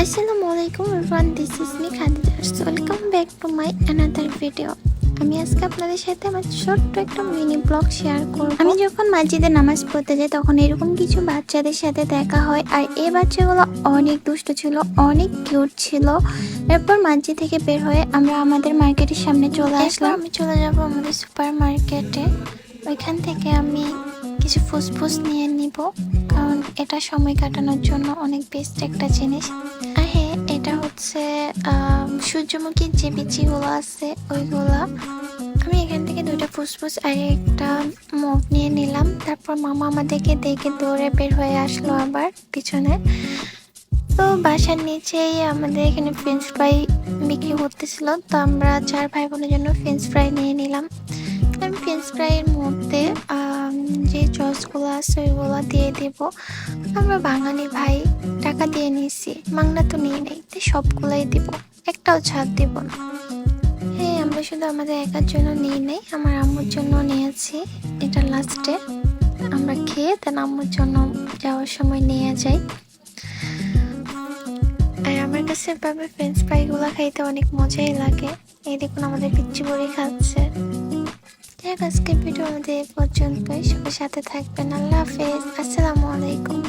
Assalamualaikum everyone, this is me Khadija. So welcome back to my another video. আমি আজকে আপনাদের সাথে আমার ছোট্ট একটা মিনি ব্লগ শেয়ার করব। আমি যখন মসজিদে নামাজ পড়তে যাই তখন এরকম কিছু বাচ্চাদের সাথে দেখা হয়, আর এই বাচ্চাগুলো অনেক দুষ্ট ছিল, অনেক কিউট ছিল। এরপর মসজিদ থেকে বের হয়ে আমরা আমাদের মার্কেটের সামনে চলে আসলাম। আমি চলে যাব আমাদের সুপার মার্কেটে। ওইখান থেকে আমি কিছু ফুসফুস নিয়ে নিব, কারণ এটা সময় কাটানোর জন্য অনেক বেস্ট একটা জিনিস। আর হ্যাঁ, এটা হচ্ছে সূর্যমুখীর যে বিচিগুলো আছে ওইগুলা। আমি এখান থেকে দুটো ফুসফুস আর একটা মগ নিয়ে নিলাম। তারপর মামা আমাদেরকে দেখে দৌড়ে বের হয়ে আসলো আবার পিছনে। তো বাসার নিচেই আমাদের এখানে ফ্রেঞ্চ ফ্রাই বিক্রি করতেছিল, তো আমরা 4 ভাই বোনের জন্য ফ্রেঞ্চ ফ্রাই নিয়ে নিলাম। আমি ফ্রেঞ্চ ফ্রাইয়ের মধ্যে যে সসগুলো আছে ওইগুলো দিয়ে দেব। আমরা বাঙালি ভাই, টাকা দিয়ে নিয়েছি, মাংনা তো নিয়ে নেই, তাই সবগুলাই দিব, একটাও ছাড় দেব না। হ্যাঁ, আমরা শুধু আমাদের একার জন্য নিয়ে নেই, আমার আম্মুর জন্য নিয়েছি। এটা লাস্টে আমরা খেয়ে দেন আম্মুর জন্য যাওয়ার সময় নিয়ে যাই। আর আমার কাছে এভাবে ফ্রেঞ্চ ফ্রাইগুলো খাইতে অনেক মজাই লাগে। এই দেখুন আমাদের পিচ্চি বড়ি খাচ্ছে। আজকের ভিডিও আমাদের এই পর্যন্তই। সবার সাথে থাকবেন। আল্লাহ হাফেজ, আসসালামু আলাইকুম।